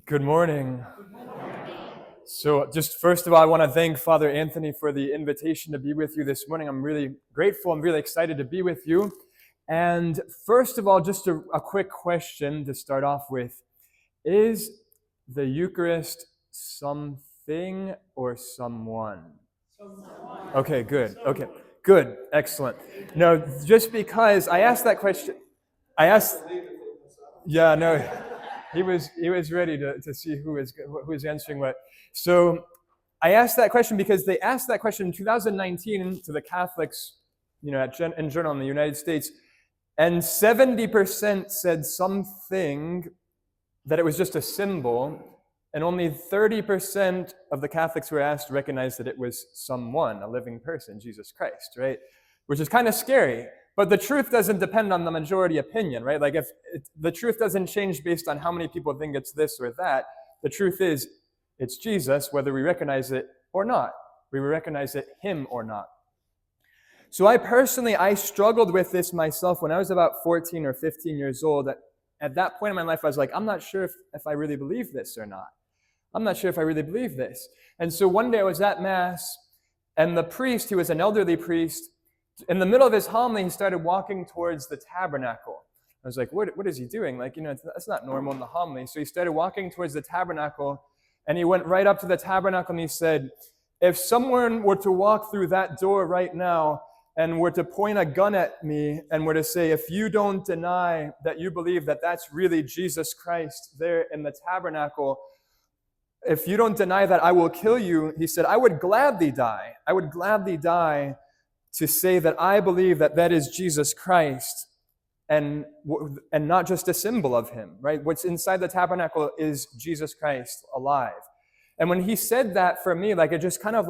Good morning. So just first of all, I want to thank Father Anthony for the invitation to be with you this morning. I'm really grateful. I'm really excited to be with you. And first of all, just a quick question to start off with. Is the Eucharist something or someone? Okay, good. Okay, good. Excellent. No, just because I asked that question, yeah, no, he was ready to see who is answering what. So I asked that question because they asked that question in 2019 to the Catholics, in general in the United States, and 70% said something that it was just a symbol, and only 30% of the Catholics who were asked recognized that it was someone, a living person, Jesus Christ, right? Which is kind of scary. But the truth doesn't depend on the majority opinion, right? Like the truth doesn't change based on how many people think it's this or that. The truth is, it's Jesus, whether we recognize it or not. We recognize it him or not. So I struggled with this myself when I was about 14 or 15 years old. At that point in my life, I was like, I'm not sure if I really believe this or not. I'm not sure if I really believe this. And so one day I was at Mass, and the priest, who was an elderly priest, in the middle of his homily, he started walking towards the tabernacle. I was like, what is he doing? That's not normal in the homily. So he started walking towards the tabernacle, and he went right up to the tabernacle, and he said, if someone were to walk through that door right now and were to point a gun at me and were to say, if you don't deny that you believe that that's really Jesus Christ there in the tabernacle, if you don't deny that, I will kill you. He said, I would gladly die. I would gladly die to say that I believe that that is Jesus Christ and not just a symbol of him, right? What's inside the tabernacle is Jesus Christ alive. And when he said that, for me, it just kind of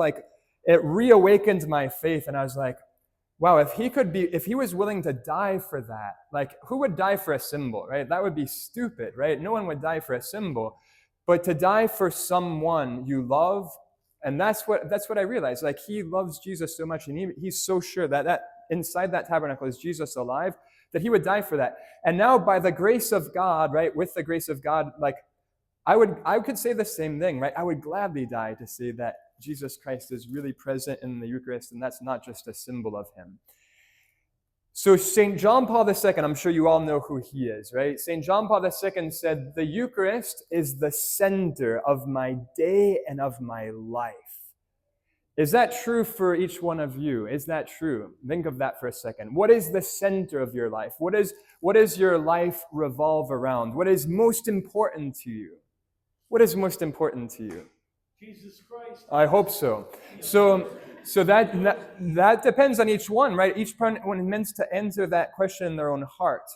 it reawakened my faith. And I was like, wow, if he was willing to die for that, who would die for a symbol, right? That would be stupid, right? No one would die for a symbol. But to die for someone you love, and that's what I realized. He loves Jesus so much, and he's so sure that inside that tabernacle is Jesus alive, that he would die for that. And now, by the grace of God, right, with the grace of God, I could say the same thing, right? I would gladly die to say that Jesus Christ is really present in the Eucharist, and that's not just a symbol of him. So St. John Paul II, I'm sure you all know who he is, right? St. John Paul II said, the Eucharist is the center of my day and of my life. Is that true for each one of you? Is that true? Think of that for a second. What is the center of your life? What does your life revolve around? What is most important to you? What is most important to you? Jesus Christ. I hope so. So that depends on each one, right? Each one is meant to answer that question in their own heart,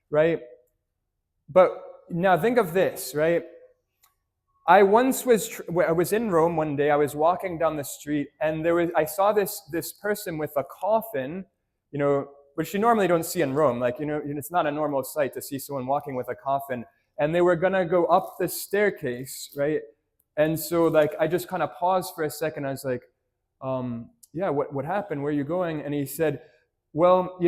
right? But now think of this, right? I was in Rome one day. I was walking down the street, and I saw this person with a coffin, which you normally don't see in Rome. It's not a normal sight to see someone walking with a coffin. And they were gonna go up the staircase, right? And so I just kind of paused for a second. I was like, yeah, what happened? Where are you going? And he said, well,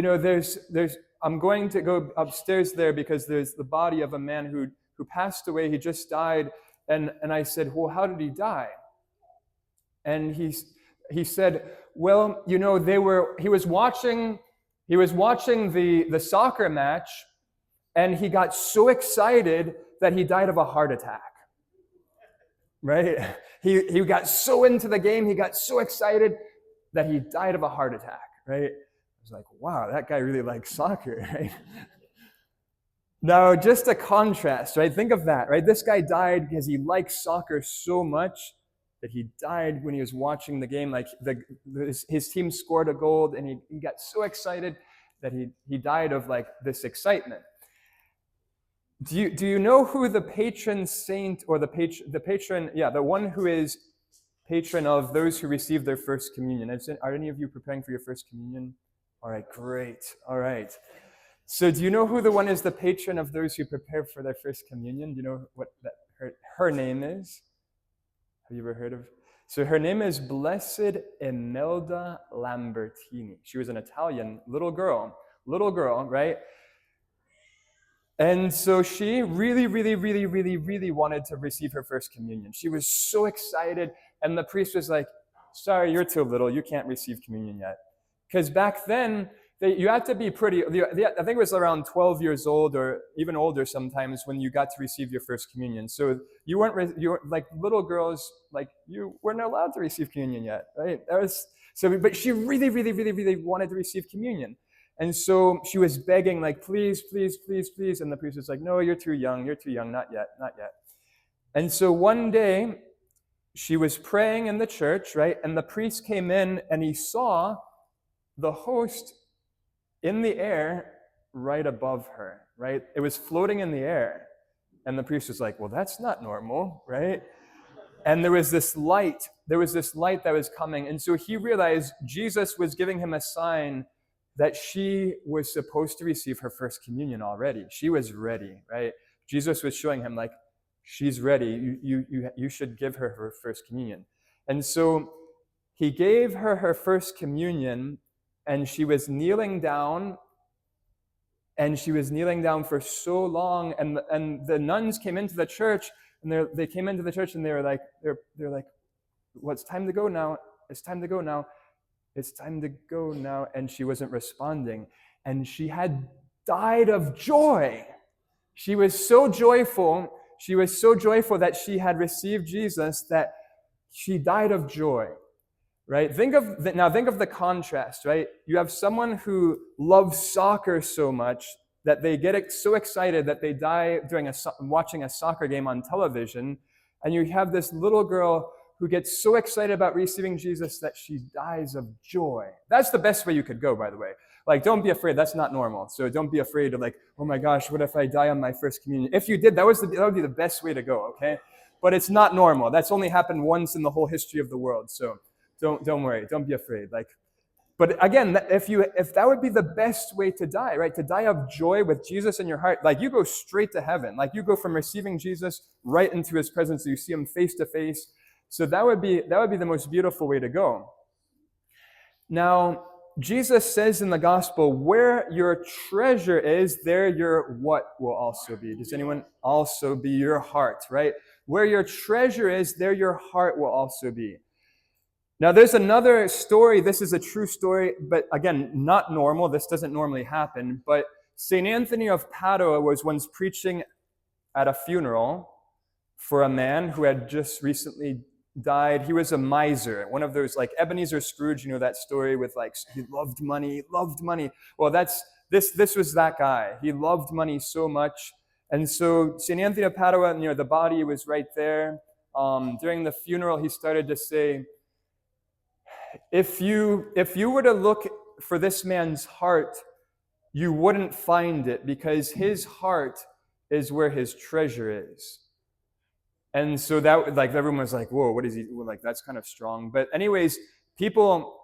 I'm going to go upstairs there because there's the body of a man who passed away. He just died. And I said, well, how did he die? And he said, well, he was watching the soccer match, and he got so excited that he died of a heart attack. Right? He got so into the game, he got so excited that he died of a heart attack, right? I was like, wow, that guy really likes soccer, right? Now, just a contrast, right? Think of that, right? This guy died because he likes soccer so much that he died when he was watching the game. His team scored a goal, and he got so excited that he died of this excitement. Do you know who the patron saint, or the one who is patron of those who receive their first communion? Are any of you preparing for your first communion? All right, great. All right. So do you know who the one is the patron of those who prepare for their first communion? Do you know what her name is? Have you ever heard of? So her name is Blessed Imelda Lambertini. She was an Italian little girl, right? And so she really, really, really, really, really wanted to receive her first communion. She was so excited. And the priest was like, sorry, you're too little. You can't receive communion yet. Because back then, you had to be pretty, I think it was around 12 years old or even older sometimes when you got to receive your first communion. So you weren't like little girls, like you weren't allowed to receive communion yet, right? But she really, really, really, really wanted to receive communion. And so she was begging, like, please, please, please, please. And the priest was like, no, you're too young, not yet, not yet. And so one day, she was praying in the church, right? And the priest came in and he saw the host in the air right above her, right? It was floating in the air. And the priest was like, well, that's not normal, right? And there was this light that was coming. And so he realized Jesus was giving him a sign that she was supposed to receive her first communion already. She was ready, right? Jesus was showing him, like, she's ready. You should give her her first communion. And so he gave her her first communion, and she was kneeling down, for so long. And the nuns came into the church, and they came into the church, and they're like, well, it's time to go now. It's time to go now. It's time to go now. And she wasn't responding. And she had died of joy. She was so joyful. That she had received Jesus that she died of joy. Right? Think of the contrast, right? You have someone who loves soccer so much that they get so excited that they die during watching a soccer game on television. And you have this little girl who gets so excited about receiving Jesus that she dies of joy. That's the best way you could go, by the way. Like, don't be afraid. That's not normal. So don't be afraid of, like, oh my gosh, what if I die on my first communion? If you did, that would be the best way to go, okay? But it's not normal. That's only happened once in the whole history of the world. So don't worry. Don't be afraid. But again, if that would be the best way to die, right? To die of joy with Jesus in your heart, like, you go straight to heaven. Like, you go from receiving Jesus right into his presence. You see him face to face. So that would be the most beautiful way to go. Now, Jesus says in the gospel, where your treasure is, there your what will also be? Does anyone? Also be your heart, right? Where your treasure is, there your heart will also be. Now, there's another story. This is a true story, but again, not normal. This doesn't normally happen. But St. Anthony of Padua was once preaching at a funeral for a man who had just recently died. He was a miser, one of those, like Ebenezer Scrooge, you know that story with, like, he loved money. Well, this was that guy. He loved money so much. And so St. Anthony of Padua, the body was right there. During the funeral, he started to say, if you were to look for this man's heart, you wouldn't find it, because his heart is where his treasure is. And so that, like, everyone was like, whoa, what is he, like, that's kind of strong. But anyways, people,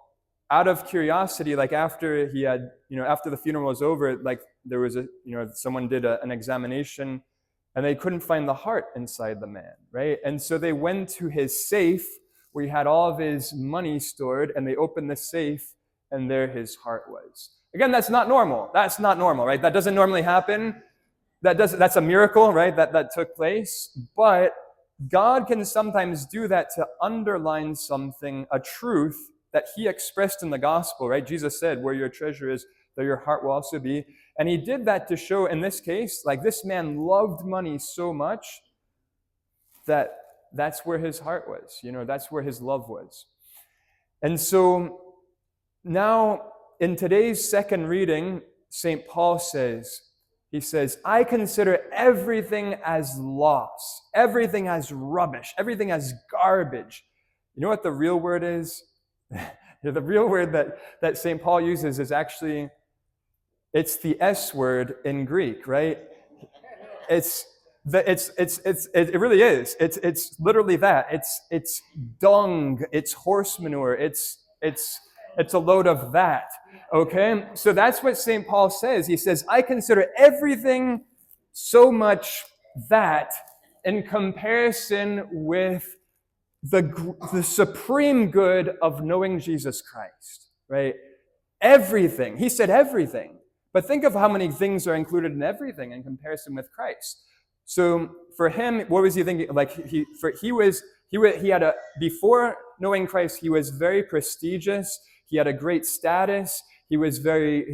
out of curiosity, like, after he had, after the funeral was over, like, there was someone did an examination, and they couldn't find the heart inside the man, right? And so they went to his safe, where he had all of his money stored, and they opened the safe, and there his heart was. Again, that's not normal. Right? That doesn't normally happen. That's a miracle, right? That took place. But God can sometimes do that to underline something, a truth that he expressed in the gospel, right? Jesus said, where your treasure is, there your heart will also be. And he did that to show, in this case, like, this man loved money so much that that's where his heart was. That's where his love was. And so now, in today's second reading, St. Paul says, I consider everything as loss, everything as rubbish, everything as garbage. You know what the real word is? The real word that St. Paul uses is actually, it's the S word in Greek, right? It really is. It's literally that. It's dung. It's horse manure. It's a load of that. Okay? So that's what St. Paul says. He says, I consider everything so much that in comparison with the supreme good of knowing Jesus Christ, right? Everything. He said everything. But think of how many things are included in everything in comparison with Christ. So for him, what was he thinking? Like he had a, before knowing Christ, he was very prestigious. He had a great status. He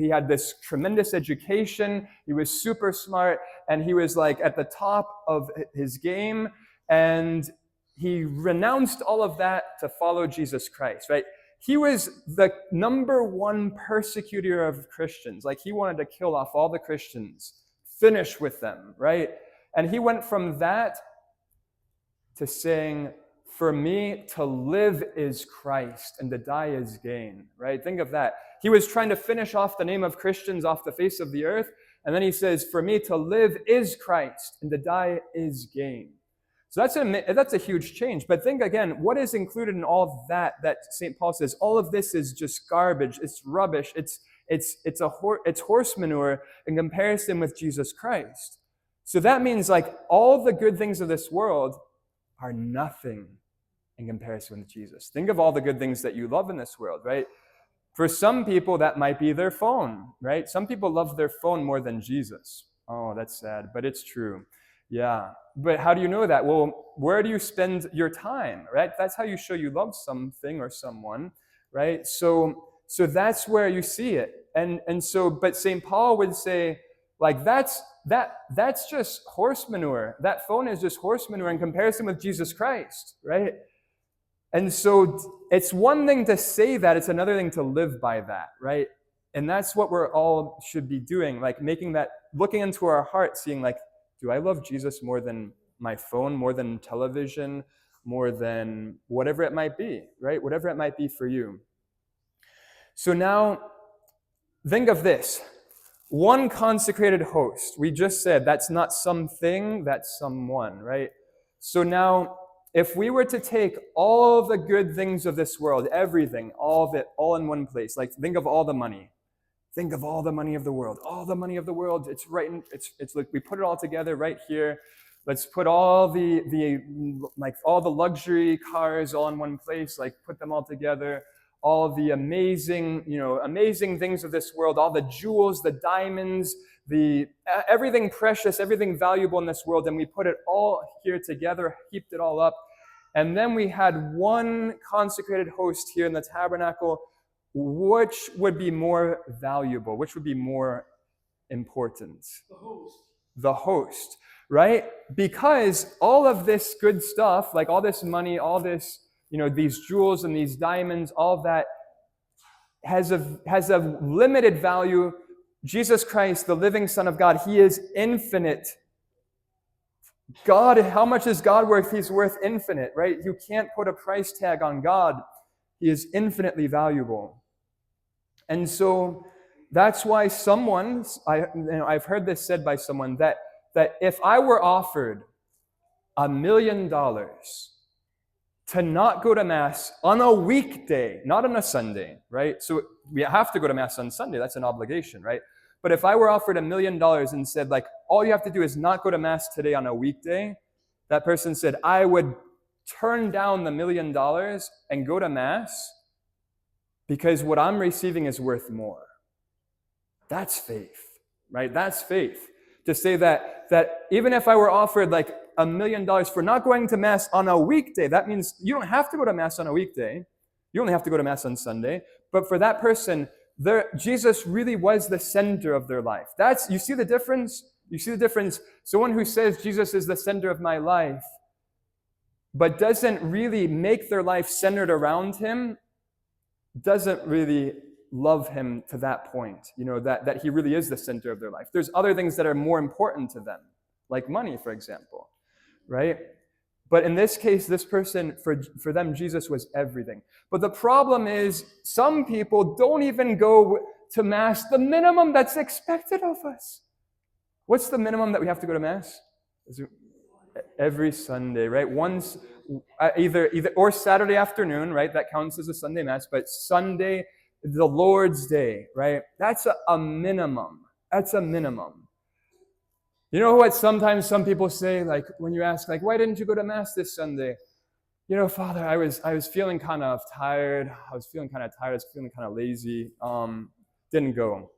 had this tremendous education. He was super smart, and he was like at the top of his game. And he renounced all of that to follow Jesus Christ, right? He was the number one persecutor of Christians. Like he wanted to kill off all the Christians, finish with them, right? And he went from that to saying, for me to live is Christ and to die is gain, right? Think of that. He was trying to finish off the name of Christians off the face of the earth. And then he says, for me to live is Christ and to die is gain. So that's a huge change. But think again, what is included in all of that St. Paul says, all of this is just garbage, it's rubbish, it's horse manure in comparison with Jesus Christ. So that means like all the good things of this world are nothing in comparison with Jesus. Think of all the good things that you love in this world, right? For some people, that might be their phone, right? Some people love their phone more than Jesus. Oh, that's sad, but it's true. Yeah, but how do you know that? Well, where do you spend your time, right? That's how you show you love something or someone, right? So that's where you see it. And so, but St. Paul would say, like, that's just horse manure. That phone is just horse manure in comparison with Jesus Christ, right? And so it's one thing to say that, it's another thing to live by that, right? And that's what we're all should be doing, like making that, looking into our heart, seeing like, do I love Jesus more than my phone, more than television, more than whatever it might be, right? Whatever it might be for you. So now, think of this. One consecrated host. We just said that's not something, that's someone, right? So now, if we were to take all the good things of this world, everything, all of it, all in one place, like think of all the money. Think of all the money of the world. All the money of the world. It's right in, it's like we put it all together right here. Let's put all the luxury cars all in one place, like put them all together. All the amazing things of this world, all the jewels, the diamonds, everything precious, everything valuable in this world, and we put it all here together, heaped it all up. And then we had one consecrated host here in the tabernacle. Which would be more valuable? Which would be more important? The host, right? Because all of this good stuff, like all this money, all this, these jewels and these diamonds, all of that has a limited value. Jesus Christ, the living Son of God, he is infinite. God, how much is God worth? He's worth infinite, right? You can't put a price tag on God. He is infinitely valuable. And so that's why I've heard this said by someone that if I were offered $1 million to not go to Mass on a weekday, not on a Sunday, right? So we have to go to Mass on Sunday. That's an obligation, right? But if I were offered $1 million and said, like, all you have to do is not go to Mass today on a weekday, that person said, I would turn down the $1 million and go to Mass because what I'm receiving is worth more. That's faith, right? That's faith. To say that even if I were offered like $1 million for not going to Mass on a weekday, that means you don't have to go to Mass on a weekday. You only have to go to Mass on Sunday. But for that person, Jesus really was the center of their life. You see the difference? You see the difference? Someone who says Jesus is the center of my life, but doesn't really make their life centered around him, doesn't really love him to that point, that he really is the center of their life. There's other things that are more important to them, like money, for example, right? But in this case, this person, for them, Jesus was everything. But the problem is, some people don't even go to Mass the minimum that's expected of us. What's the minimum that we have to go to Mass? Every Sunday, right? Once, either or Saturday afternoon, right? That counts as a Sunday Mass, but Sunday, the Lord's Day, right? That's a minimum. That's a minimum. You know what sometimes some people say, like when you ask, like, why didn't you go to Mass this Sunday? Father, I was feeling kind of tired. I was feeling kind of lazy. Didn't go.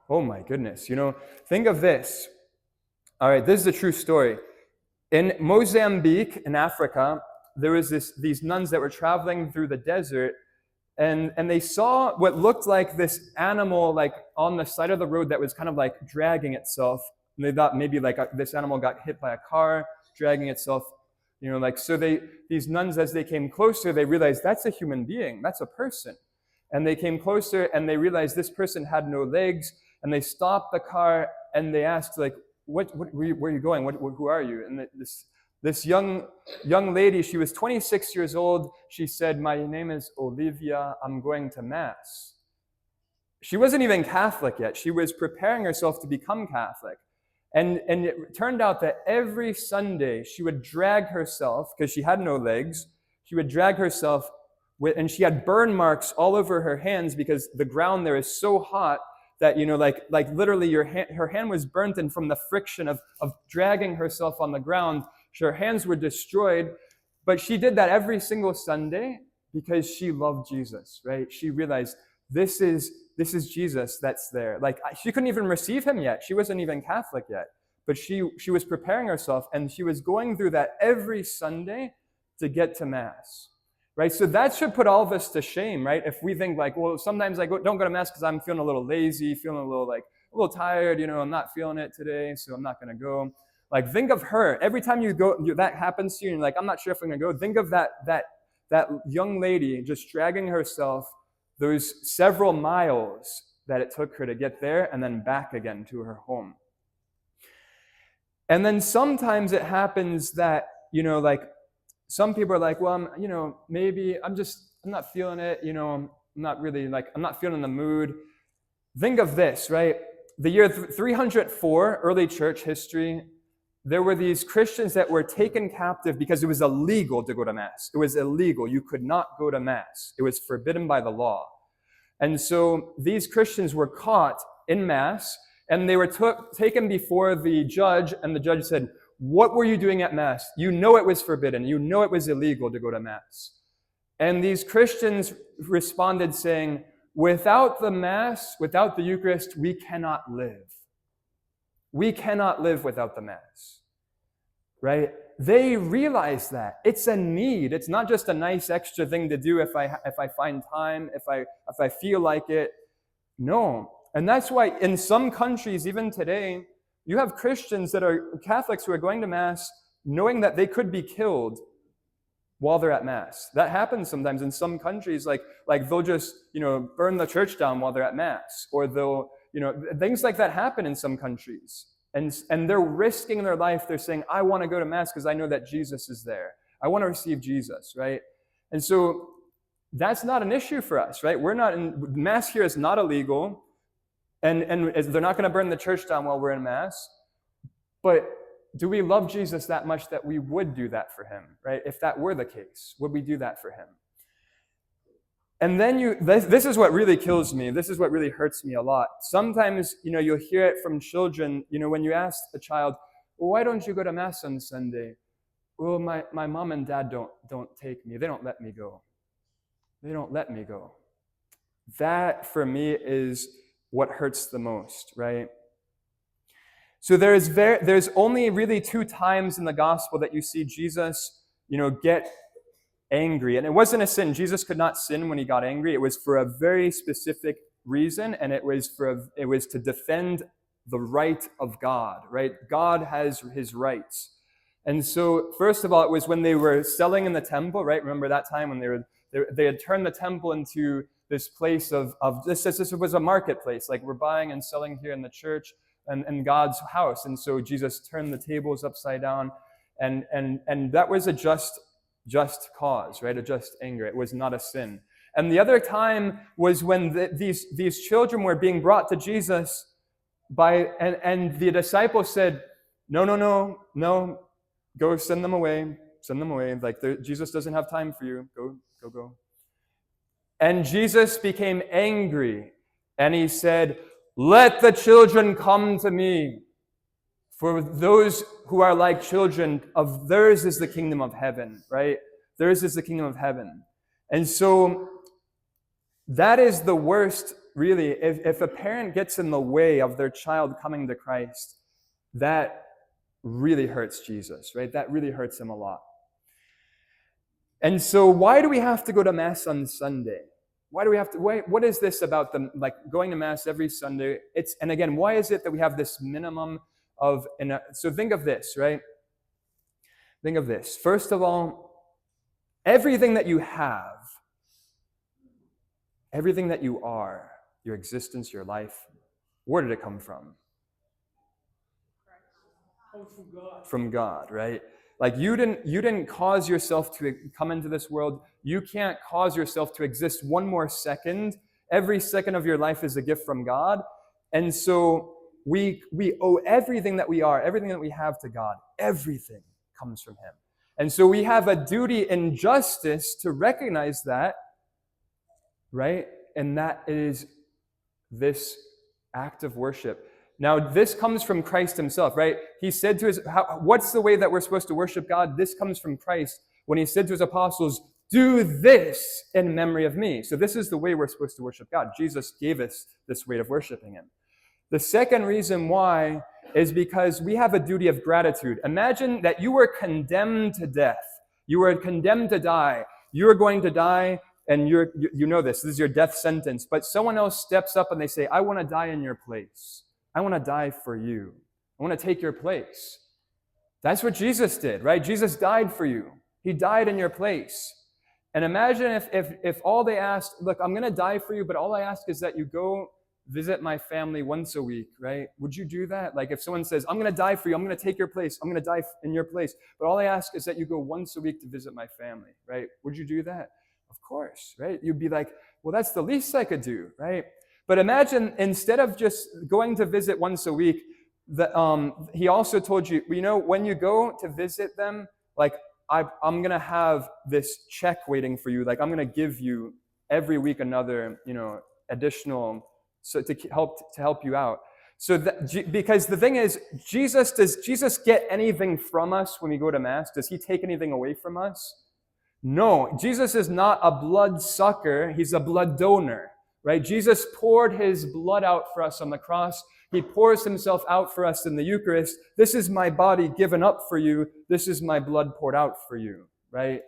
Oh my goodness. Think of this. All right, this is a true story. In Mozambique, in Africa, there was these nuns that were traveling through the desert, and they saw what looked like this animal like on the side of the road that was kind of like dragging itself. And they thought maybe like this animal got hit by a car, dragging itself. So these nuns, as they came closer, they realized that's a human being, that's a person. And they came closer and they realized this person had no legs, and they stopped the car and they asked, like, where are you going? Who are you? And this young lady, she was 26 years old. She said, my name is Olivia. I'm going to Mass. She wasn't even Catholic yet. She was preparing herself to become Catholic. And it turned out that every Sunday she would drag herself, because she had no legs, she would drag herself, and she had burn marks all over her hands because the ground there is so hot that, like literally her hand was burnt, and from the friction of dragging herself on the ground, her hands were destroyed. But she did that every single Sunday because she loved Jesus, right? She realized this is Jesus that's there. Like, she couldn't even receive him yet. She wasn't even Catholic yet. But she was preparing herself, and she was going through that every Sunday to get to Mass. Right, so that should put all of us to shame, right? If we think like, well, sometimes I don't go to Mass because I'm feeling a little lazy, feeling a little tired, I'm not feeling it today, so I'm not going to go. Like, think of her. Every time you go, that happens to you, and you're like, I'm not sure if I'm going to go. Think of that young lady just dragging herself those several miles that it took her to get there and then back again to her home. And then sometimes it happens that, some people are like, well, maybe I'm not feeling it, I'm not feeling the mood. Think of this, right? The year 304, early church history, there were these Christians that were taken captive because it was illegal to go to Mass. It was illegal. You could not go to Mass. It was forbidden by the law. And so these Christians were caught in Mass, and they were taken before the judge, and the judge said, what were you doing at Mass? You know it was forbidden. You know it was illegal to go to Mass. And these Christians responded saying, without the Mass, without the Eucharist, we cannot live. We cannot live without the Mass. Right? They realize that. It's a need. It's not just a nice extra thing to do if I find time, if I feel like it. No. And that's why in some countries, even today, you have Christians that are Catholics who are going to Mass knowing that they could be killed while they're at Mass. That happens sometimes in some countries, like they'll just, burn the church down while they're at Mass, or they'll, things like that happen in some countries. And they're risking their life. They're saying, I want to go to Mass because I know that Jesus is there. I want to receive Jesus, right? And so that's not an issue for us, right? Mass here is not illegal. And they're not going to burn the church down while we're in Mass. But do we love Jesus that much that we would do that for him, right? If that were the case, would we do that for him? And then this is what really kills me. This is what really hurts me a lot. Sometimes, you'll hear it from children, when you ask a child, well, why don't you go to Mass on Sunday? Well, my mom and dad don't take me. They don't let me go. They don't let me go. That, for me, is what hurts the most, right? So there's only really 2 times in the gospel that you see Jesus, get angry. And it wasn't a sin. Jesus could not sin when he got angry. It was for a very specific reason, and it was to defend the right of God, right? God has his rights. And so, first of all, it was when they were selling in the temple, right? Remember that time when they had turned the temple into this place of this was a marketplace, like we're buying and selling here in the church and God's house. And so Jesus turned the tables upside down, and that was a just cause, right? A just anger. It was not a sin. And the other time was when these children were being brought to Jesus and the disciples said, no, go send them away. Like Jesus doesn't have time for you. Go. And Jesus became angry, and he said, let the children come to me. For those who are like children, of theirs is the kingdom of heaven, right? Theirs is the kingdom of heaven. And so that is the worst really, if a parent gets in the way of their child coming to Christ, that really hurts Jesus, right? That really hurts him a lot. And so why do we have to go to Mass on Sunday? Why do we have to, what is this about going to Mass every Sunday? And again, why is it that we have this minimum of, so think of this, right? Think of this. First of all, everything that you have, everything that you are, your existence, your life, where did it come from? From God, right? Like you didn't cause yourself to come into this world. You can't cause yourself to exist one more second. Every second of your life is a gift from God. And so we owe everything that we are, everything that we have to God. Everything comes from him. And so we have a duty and justice to recognize that, right? And that is this act of worship. Now, this comes from Christ himself, right? He said to what's the way that we're supposed to worship God? This comes from Christ when he said to his apostles, do this in memory of me. So this is the way we're supposed to worship God. Jesus gave us this way of worshiping him. The second reason why is because we have a duty of gratitude. Imagine that you were condemned to death. You were condemned to die. You are going to die, and you know this is your death sentence. But someone else steps up and they say, I want to die in your place. I want to die for you. I want to take your place. That's what Jesus did, right? Jesus died for you. He died in your place. And imagine if all they asked, look, I'm going to die for you, but all I ask is that you go visit my family once a week, right? Would you do that? Like if someone says, I'm going to die for you, I'm going to take your place, I'm going to die in your place, but all I ask is that you go once a week to visit my family, right? Would you do that? Of course, right? You'd be like, well, that's the least I could do, right? But imagine instead of just going to visit once a week, he also told you, when you go to visit them, like I'm going to have this check waiting for you. Like I'm going to give you every week another, additional, so to help you out. So because the thing is, does Jesus get anything from us when we go to Mass? Does he take anything away from us? No, Jesus is not a blood sucker. He's a blood donor. Right? Jesus poured his blood out for us on the cross. He pours himself out for us in the Eucharist. This is my body given up for you. This is my blood poured out for you, right?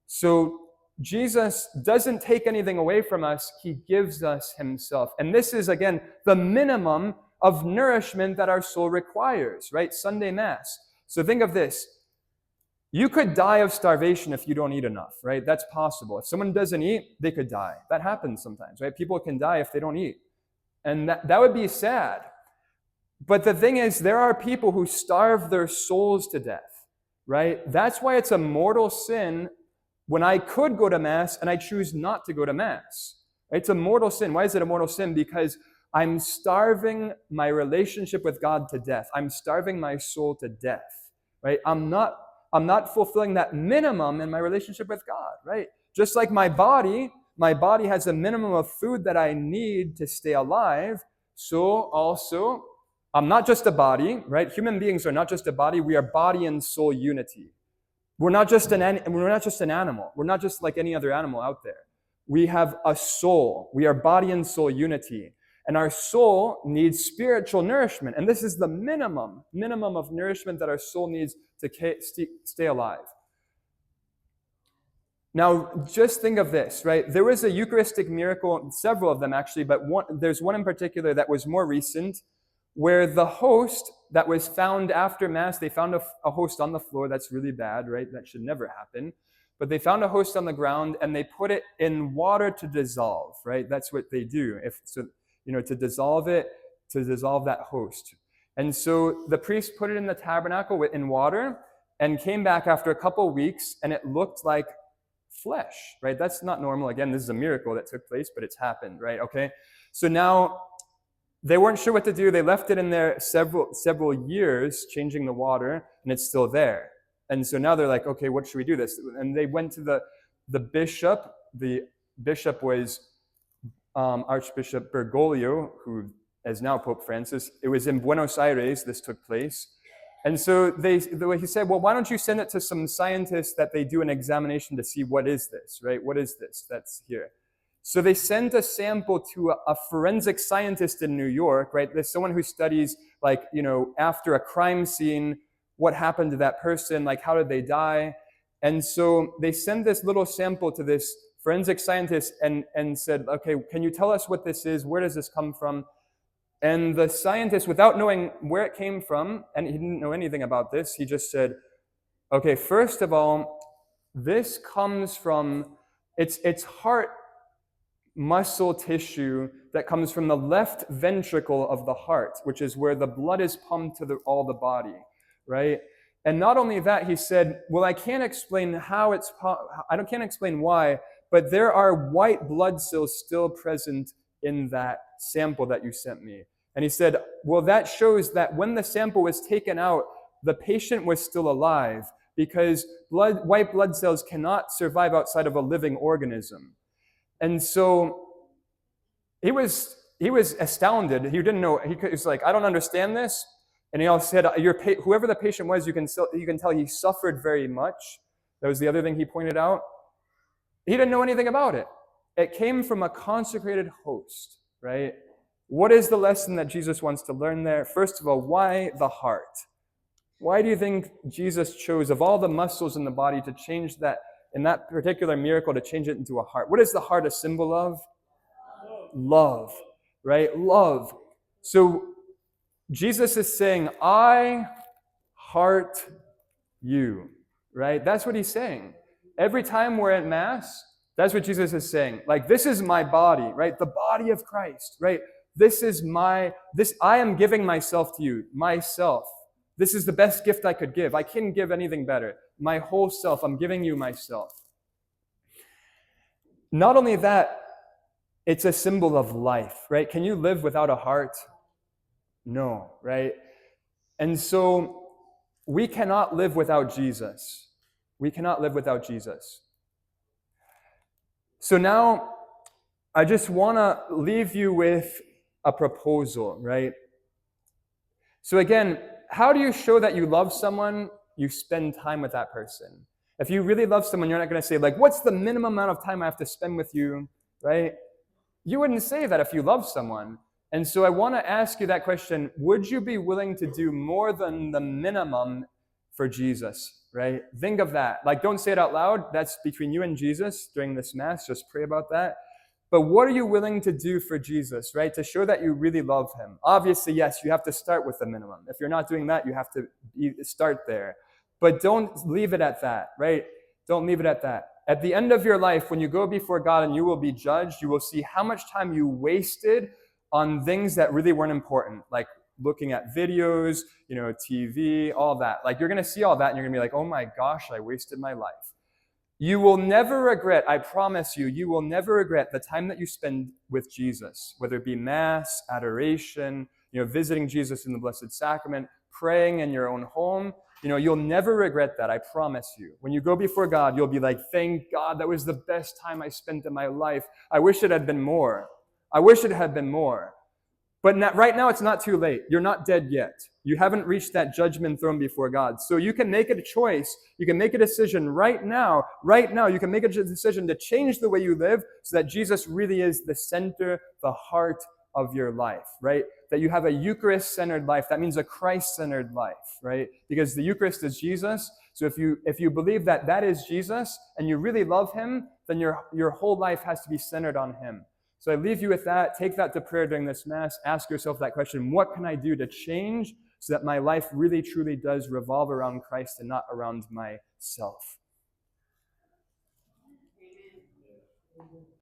So Jesus doesn't take anything away from us. He gives us himself. And this is, again, the minimum of nourishment that our soul requires, right? Sunday Mass. So think of this. You could die of starvation if you don't eat enough, right? That's possible. If someone doesn't eat, they could die. That happens sometimes, right? People can die if they don't eat. And that would be sad. But the thing is, there are people who starve their souls to death, right? That's why it's a mortal sin when I could go to Mass and I choose not to go to Mass. It's a mortal sin. Why is it a mortal sin? Because I'm starving my relationship with God to death. I'm starving my soul to death, right? I'm not fulfilling that minimum in my relationship with God, right? Just like my body has a minimum of food that I need to stay alive. So also, I'm not just a body, right? Human beings are not just a body. We are body and soul unity. We're not just an animal. We're not just like any other animal out there. We have a soul. We are body and soul unity. And our soul needs spiritual nourishment. And this is the minimum of nourishment that our soul needs to stay alive. Now, just think of this, right? There was a Eucharistic miracle, several of them actually, but there's one in particular that was more recent, where the host that was found after Mass, they found a host on the floor. That's really bad, right? That should never happen. But they found a host on the ground, and they put it in water to dissolve, right? That's what they do. To dissolve that host. And so the priest put it in the tabernacle in water and came back after a couple weeks, and it looked like flesh, right? That's not normal. Again, this is a miracle that took place, but it's happened, right? Okay. So now they weren't sure what to do. They left it in there several years, changing the water, and it's still there. And so now they're like, okay, what should we do this? And they went to the bishop. The bishop was Archbishop Bergoglio, who is now Pope Francis. It was in Buenos Aires this took place. And so he said, well, why don't you send it to some scientists that they do an examination to see what is this, right? What is this that's here? So they sent a sample to a forensic scientist in New York, right? There's someone who studies, like, after a crime scene, what happened to that person, like how did they die? And so they send this little sample to this forensic scientist and said, okay, can you tell us what this is? Where does this come from? And the scientist, without knowing where it came from, and he didn't know anything about this, he just said, okay, first of all, this comes from, it's heart muscle tissue that comes from the left ventricle of the heart, which is where the blood is pumped to all the body, right? And not only that, he said, well, I can't explain can't explain why, but there are white blood cells still present in that sample that you sent me. And he said, well, that shows that when the sample was taken out, the patient was still alive, because white blood cells cannot survive outside of a living organism. And so he was astounded. He didn't know. He was like, I don't understand this. And he also said, whoever the patient was, you can tell he suffered very much. That was the other thing he pointed out. He didn't know anything about it. It came from a consecrated host, right? What is the lesson that Jesus wants to learn there? First of all, why the heart? Why do you think Jesus chose, of all the muscles in the body, to change that, in that particular miracle, to change it into a heart? What is the heart a symbol of? Love, right? Love. So Jesus is saying, I heart you, right? That's what he's saying. Every time we're at Mass, that's what Jesus is saying. Like, this is my body, right? The body of Christ, right? I am giving myself to you, myself. This is the best gift I could give. I couldn't give anything better. My whole self, I'm giving you myself. Not only that, it's a symbol of life, right? Can you live without a heart? No, right? And so we cannot live without Jesus. We cannot live without Jesus. So now I just want to leave you with a proposal, right? So again, how do you show that you love someone? You spend time with that person. If you really love someone, you're not going to say, like, what's the minimum amount of time I have to spend with you, right? You wouldn't say that if you love someone. And so I want to ask you that question. Would you be willing to do more than the minimum for Jesus, right? Think of that. Like, don't say it out loud. That's between you and Jesus during this Mass. Just pray about that. But what are you willing to do for Jesus, right? To show that you really love him. Obviously, yes, you have to start with the minimum. If you're not doing that, you have to start there. But don't leave it at that, right? Don't leave it at that. At the end of your life, when you go before God and you will be judged, you will see how much time you wasted on things that really weren't important, like looking at videos, TV, all that. Like, you're going to see all that and you're going to be like, oh my gosh, I wasted my life. You will never regret, I promise you, you will never regret the time that you spend with Jesus, whether it be Mass, adoration, visiting Jesus in the Blessed Sacrament, praying in your own home. You'll never regret that, I promise you. When you go before God, you'll be like, thank God, that was the best time I spent in my life. I wish it had been more. I wish it had been more. But right now, it's not too late. You're not dead yet. You haven't reached that judgment throne before God. So you can make a choice. You can make a decision right now. Right now, you can make a decision to change the way you live so that Jesus really is the center, the heart of your life, right? That you have a Eucharist-centered life. That means a Christ-centered life, right? Because the Eucharist is Jesus. So if you believe that that is Jesus and you really love him, then your whole life has to be centered on him. So I leave you with that. Take that to prayer during this Mass. Ask yourself that question. What can I do to change so that my life really, truly does revolve around Christ and not around myself?